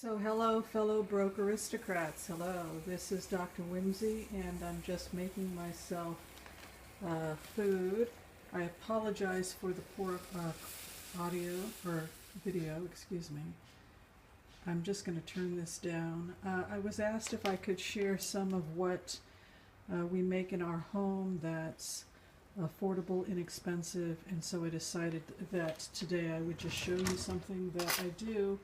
So hello fellow broke aristocrats, hello, this is Dr. Whimsy and I'm just making myself food. I apologize for the poor audio, or video, excuse me. I'm just going to turn this down. I was asked if I could share some of what we make in our home that's affordable, inexpensive, and so I decided that today I would just show you something that I do.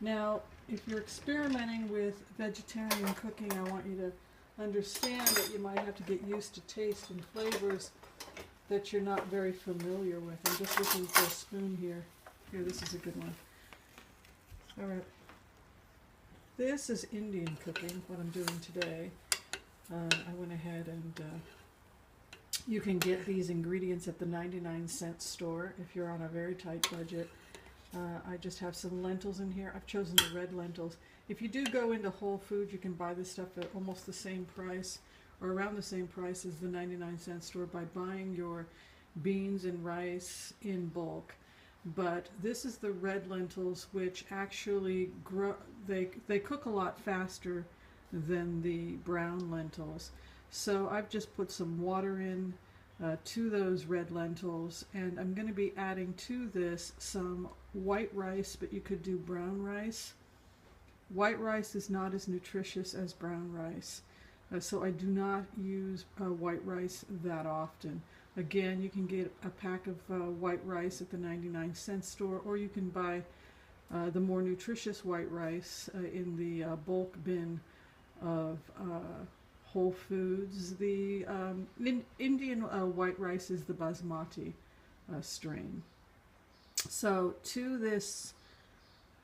Now, if you're experimenting with vegetarian cooking, I want you to understand that you might have to get used to taste and flavors that you're not very familiar with. I'm just looking for a spoon here. Here, this is a good one. All right. This is Indian cooking, what I'm doing today. I went ahead and you can get these ingredients at the 99-cent store if you're on a very tight budget. I just have some lentils in here. I've chosen the red lentils. If you do go into Whole Foods, you can buy this stuff at almost the same price, or around the same price as the 99-cent store, by buying your beans and rice in bulk. But this is the red lentils, which actually grow. They cook a lot faster than the brown lentils. So I've just put some water in to those red lentils, and I'm going to be adding to this some white rice, but you could do brown rice. White rice is not as nutritious as brown rice, so I do not use white rice that often. Again, you can get a pack of white rice at the 99-cent store, or you can buy the more nutritious white rice in the bulk bin of Whole Foods. The Indian white rice is the basmati strain. So to this,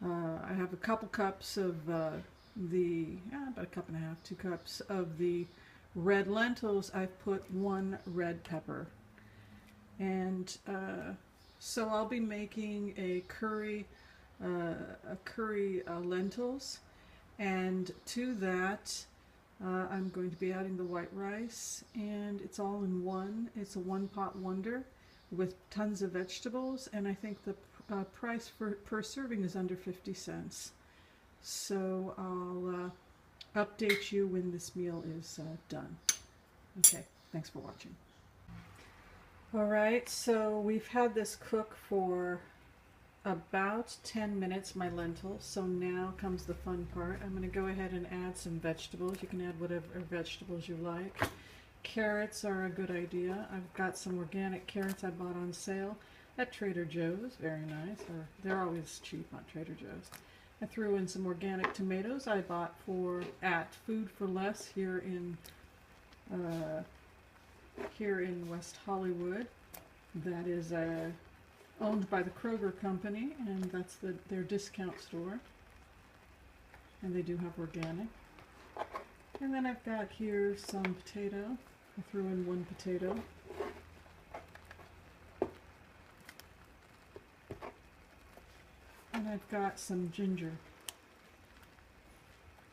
I have a couple cups of about a cup and a half, 2 cups of the red lentils. I've put 1 red pepper. And so I'll be making a curry lentils, and to that I'm going to be adding the white rice, and it's all in one. It's a one-pot wonder with tons of vegetables, and I think the price per serving is under 50 cents. So I'll update you when this meal is done. Okay, thanks for watching. Alright, so we've had this cook for about 10 minutes, my lentils, so now comes the fun part. I'm going to go ahead and add some vegetables. You can add whatever vegetables you like. Carrots are a good idea. I've got some organic carrots I bought on sale at Trader Joe's. Very nice. They're always cheap on Trader Joe's. I threw in some organic tomatoes I bought at Food for Less here in West Hollywood. That is owned by the Kroger company, and that's their discount store. And they do have organic. And then I've got here some potato. I threw in 1 potato. And I've got some ginger.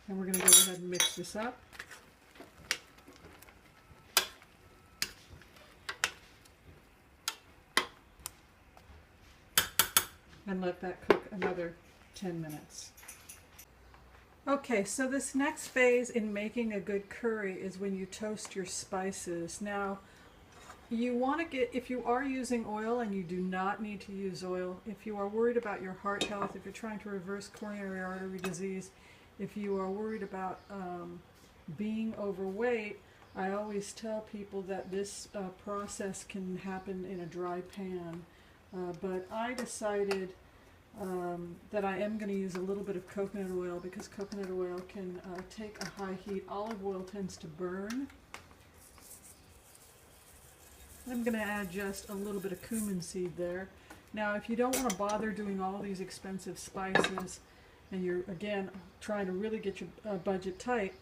And we're going to go ahead and mix this up. And let that cook another 10 minutes. Okay, so this next phase in making a good curry is when you toast your spices. Now, you want to get, if you are using oil, and you do not need to use oil, if you are worried about your heart health, if you're trying to reverse coronary artery disease, if you are worried about being overweight, I always tell people that this process can happen in a dry pan. But I decided that I am going to use a little bit of coconut oil, because coconut oil can take a high heat. Olive oil tends to burn. I'm going to add just a little bit of cumin seed there. Now, if you don't want to bother doing all these expensive spices, and you're, again, trying to really get your budget tight,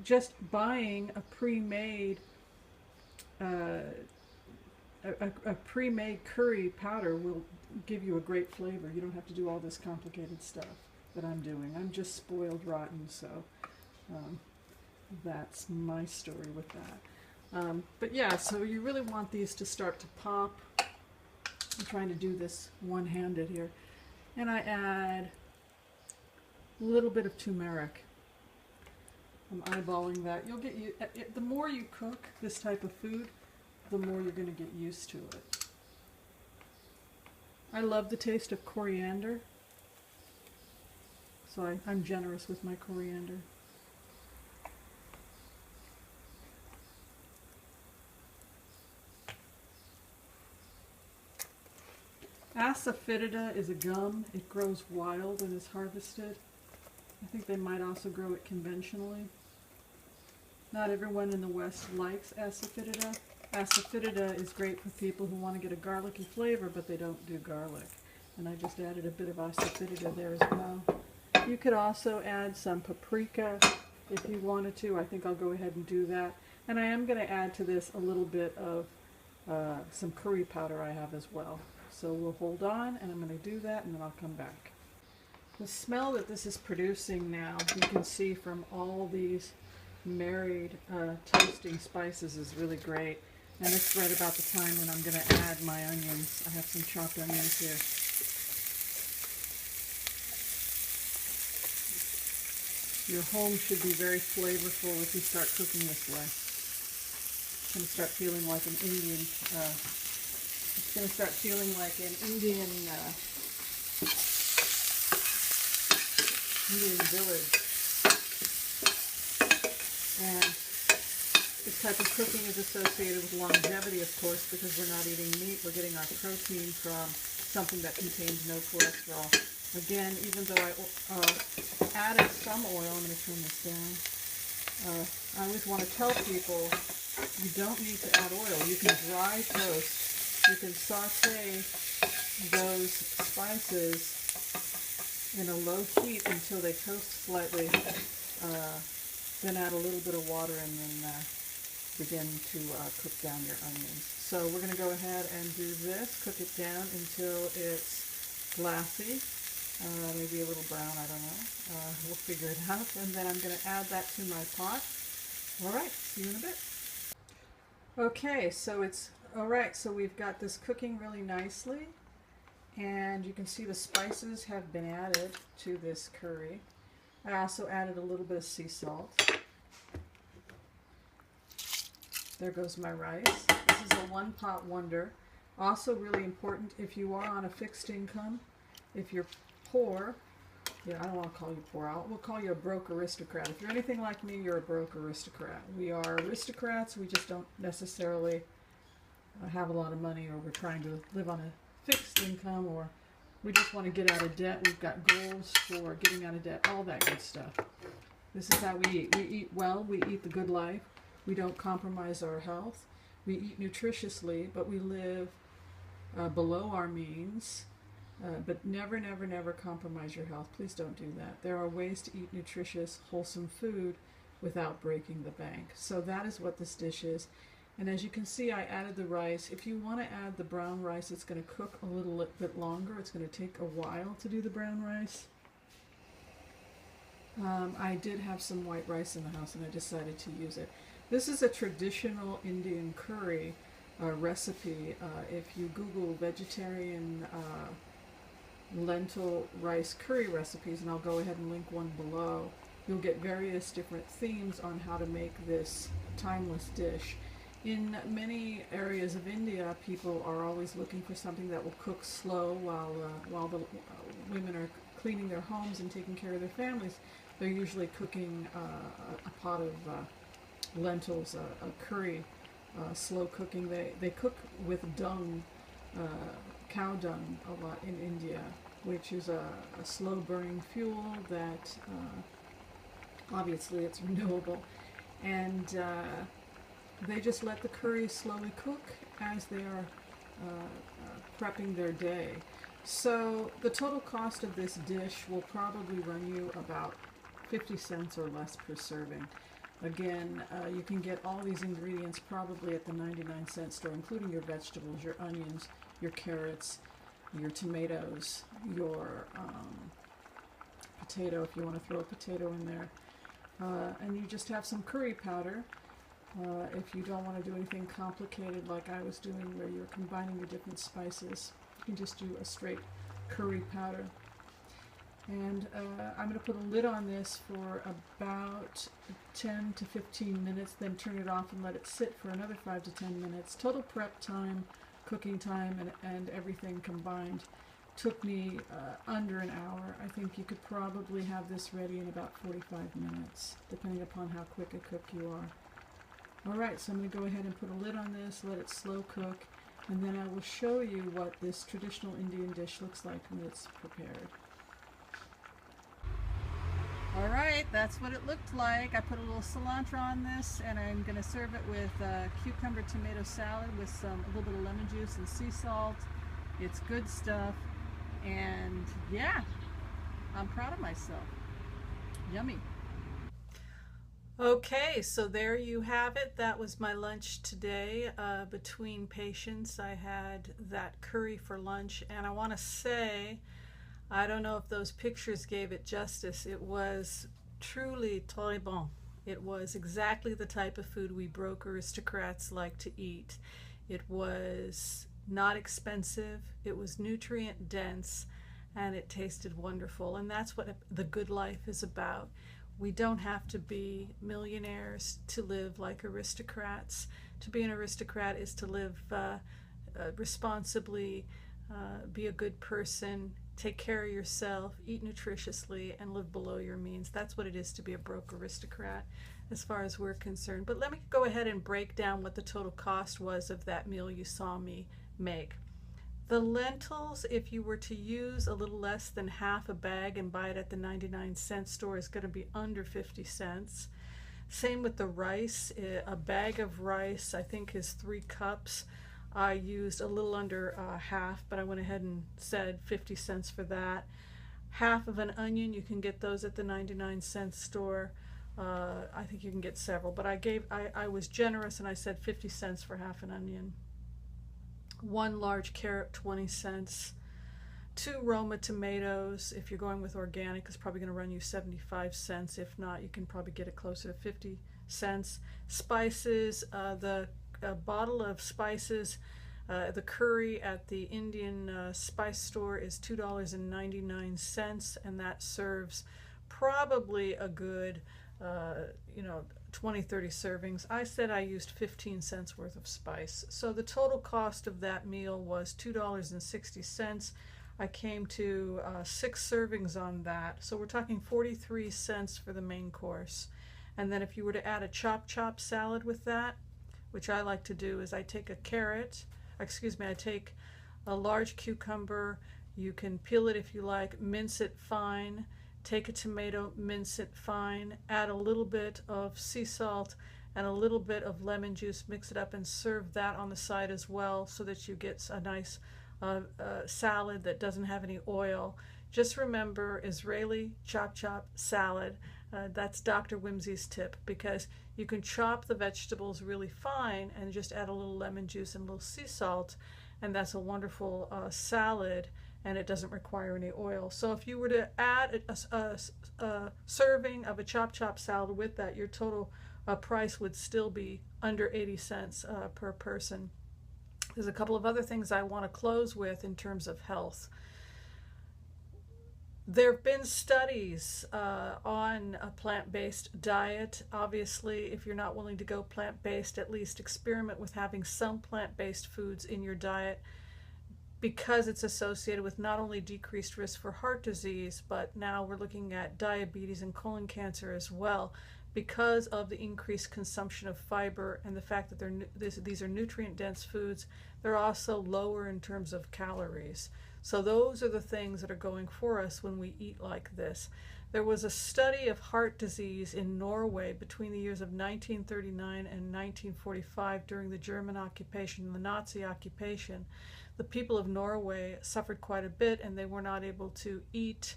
just buying a pre-made pre-made curry powder will give you a great flavor. You don't have to do all this complicated stuff that I'm doing. I'm just spoiled rotten, so that's my story with that. But yeah, so you really want these to start to pop. I'm trying to do this one-handed here. And I add A little bit of turmeric. I'm eyeballing that. You'll get the more you cook this type of food, the more you're going to get used to it. I love the taste of coriander, so I'm generous with my coriander. Asafoetida is a gum. It grows wild and is harvested. I think they might also grow it conventionally. Not everyone in the West likes asafoetida. Asafoetida is great for people who want to get a garlicky flavor, but they don't do garlic. And I just added a bit of asafoetida there as well. You could also add some paprika if you wanted to. I think I'll go ahead and do that. And I am going to add to this a little bit of some curry powder I have as well. So we'll hold on, and I'm going to do that, and then I'll come back. The smell that this is producing now, you can see from all these married toasting spices, is really great. And it's right about the time when I'm going to add my onions. I have some chopped onions here. Your home should be very flavorful if you start cooking this way. It's going to start feeling like an Indian. It's going to start feeling like an Indian village. And this type of cooking is associated with longevity, of course, because we're not eating meat. We're getting our protein from something that contains no cholesterol. Again, even though I added some oil, I'm going to turn this down. I always want to tell people you don't need to add oil. You can dry toast. You can saute those spices in a low heat until they toast slightly. Then add a little bit of water and then begin to cook down your onions. So we're going to go ahead and do this. Cook it down until it's glassy. Maybe a little brown, I don't know. We'll figure it out. And then I'm going to add that to my pot. All right, see you in a bit. Okay, so it's all right. So we've got this cooking really nicely. And you can see the spices have been added to this curry. I also added a little bit of sea salt. There goes my rice. This is a one-pot wonder. Also really important if you are on a fixed income. If you're poor, yeah, I don't want to call you poor. We'll call you a broke aristocrat. If you're anything like me, you're a broke aristocrat. We are aristocrats. We just don't necessarily have a lot of money, or we're trying to live on a fixed income, or we just want to get out of debt. We've got goals for getting out of debt, all that good stuff. This is how we eat. We eat well. We eat the good life. We don't compromise our health. We eat nutritiously, but we live below our means. But never, never, never compromise your health. Please don't do that. There are ways to eat nutritious, wholesome food without breaking the bank. So that is what this dish is. And as you can see, I added the rice. If you want to add the brown rice, it's going to cook a little bit longer. It's going to take a while to do the brown rice. I did have some white rice in the house, and I decided to use it. This is a traditional Indian curry recipe. If you Google vegetarian lentil rice curry recipes, and I'll go ahead and link one below, you'll get various different themes on how to make this timeless dish. In many areas of India, people are always looking for something that will cook slow while the women are cleaning their homes and taking care of their families. They're usually cooking a pot of lentils, a curry, slow cooking. They cook with dung, cow dung a lot in India, which is a slow burning fuel that obviously it's renewable. And they just let the curry slowly cook as they are prepping their day. So the total cost of this dish will probably run you about 50 cents or less per serving. Again, you can get all these ingredients probably at the 99-cent store, including your vegetables, your onions, your carrots, your tomatoes, your potato, if you want to throw a potato in there. And you just have some curry powder. If you don't want to do anything complicated like I was doing, where you're combining the different spices, you can just do a straight curry powder. And I'm going to put a lid on this for about 10 to 15 minutes, then turn it off and let it sit for another 5 to 10 minutes. Total prep time, cooking time, and everything combined took me under an hour. I think you could probably have this ready in about 45 minutes, depending upon how quick a cook you are. Alright, so I'm going to go ahead and put a lid on this, let it slow cook, and then I will show you what this traditional Indian dish looks like when it's prepared. Alright, that's what it looked like. I put a little cilantro on this, and I'm going to serve it with cucumber tomato salad with a little bit of lemon juice and sea salt. It's good stuff, and yeah, I'm proud of myself. Yummy. Okay, so there you have it. That was my lunch today. Between patients, I had that curry for lunch, and I want to say, I don't know if those pictures gave it justice. It was truly très bon. It was exactly the type of food we broke aristocrats like to eat. It was not expensive, it was nutrient dense, and it tasted wonderful. And that's what the good life is about. We don't have to be millionaires to live like aristocrats. To be an aristocrat is to live responsibly, be a good person, take care of yourself, eat nutritiously, and live below your means. That's what it is to be a broke aristocrat as far as we're concerned. But let me go ahead and break down what the total cost was of that meal you saw me make. The lentils, if you were to use a little less than half a bag and buy it at the 99-cent store, is going to be under 50 cents. Same with the rice. A bag of rice, I think, is 3 cups. I used a little under half, but I went ahead and said 50 cents for that. Half of an onion, you can get those at the 99-cent store. I think you can get several, but I was generous and I said 50 cents for half an onion. 1 large carrot, 20 cents. 2 Roma tomatoes, if you're going with organic, it's probably going to run you 75 cents. If not, you can probably get it closer to 50 cents. Spices, the bottle of spices, the curry at the Indian spice store is $2.99, and that serves probably a good 20-30 servings. I said I used 15 cents worth of spice. So the total cost of that meal was $2.60. I came to 6 servings on that. So we're talking 43 cents for the main course. And then if you were to add a chop salad with that, which I like to do, is I take I take a large cucumber. You can peel it if you like, mince it fine. Take a tomato, mince it fine, add a little bit of sea salt and a little bit of lemon juice, mix it up and serve that on the side as well, so that you get a nice salad that doesn't have any oil. Just remember, Israeli chop salad. That's Dr. Whimsy's tip, because you can chop the vegetables really fine and just add a little lemon juice and a little sea salt, and that's a wonderful salad, and it doesn't require any oil. So if you were to add a serving of a chop salad with that, your total price would still be under 80 cents per person. There's a couple of other things I want to close with in terms of health. There have been studies on a plant-based diet. Obviously, if you're not willing to go plant-based, at least experiment with having some plant-based foods in your diet, because it's associated with not only decreased risk for heart disease, but now we're looking at diabetes and colon cancer as well, because of the increased consumption of fiber and the fact that these are nutrient-dense foods. They're also lower in terms of calories. So those are the things that are going for us when we eat like this. There was a study of heart disease in Norway between the years of 1939 and 1945 during the German occupation and the Nazi occupation. The people of Norway suffered quite a bit, and they were not able to eat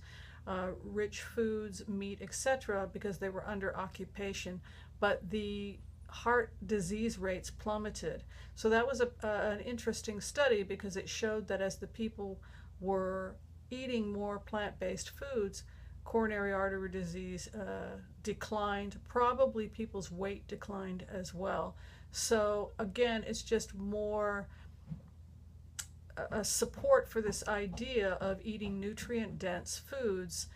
rich foods, meat, etc., because they were under occupation. But the heart disease rates plummeted. So that was an interesting study, because it showed that as the people were eating more plant-based foods, coronary artery disease declined. Probably people's weight declined as well. So again, it's just more a support for this idea of eating nutrient-dense foods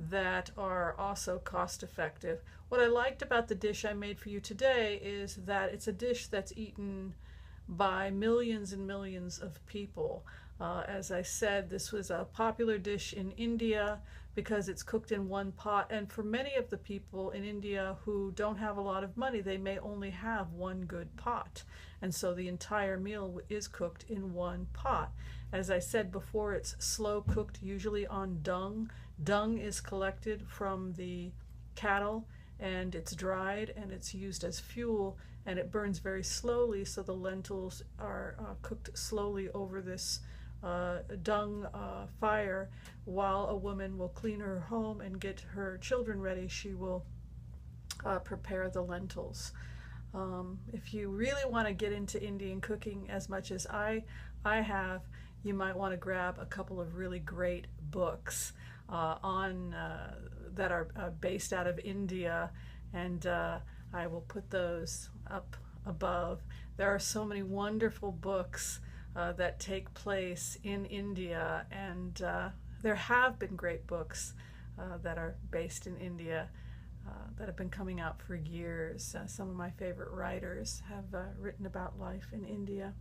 that are also cost effective. What I liked about the dish I made for you today is that it's a dish that's eaten by millions and millions of people. As I said, this was a popular dish in India because it's cooked in one pot, and for many of the people in India who don't have a lot of money, they may only have one good pot, and so the entire meal is cooked in one pot. As I said before, it's slow cooked, usually on dung. Dung is collected from the cattle and it's dried and it's used as fuel, and it burns very slowly, so the lentils are cooked slowly over this dung fire. While a woman will clean her home and get her children ready, she will prepare the lentils. If you really want to get into Indian cooking as much as I have, you might want to grab a couple of really great books that are based out of India, and I will put those up above. There are so many wonderful books that take place in India, and there have been great books that are based in India that have been coming out for years. Some of my favorite writers have written about life in India.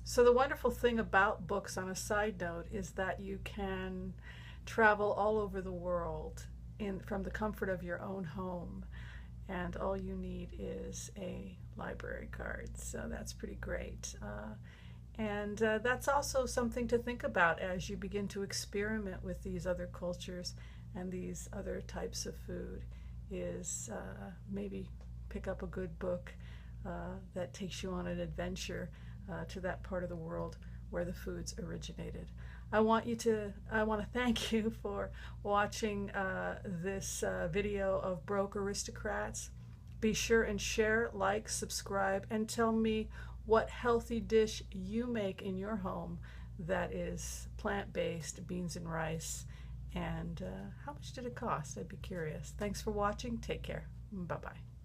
So the wonderful thing about books, on a side note, is that you can travel all over the world from the comfort of your own home, and all you need is a library card. So that's pretty great. And that's also something to think about as you begin to experiment with these other cultures and these other types of food, is maybe pick up a good book that takes you on an adventure to that part of the world where the foods originated. I want to thank you for watching this video of Broke Aristocrats. Be sure and share, like, subscribe, and tell me what healthy dish you make in your home that is plant-based, beans and rice, and how much did it cost? I'd be curious. Thanks for watching. Take care. Bye-bye.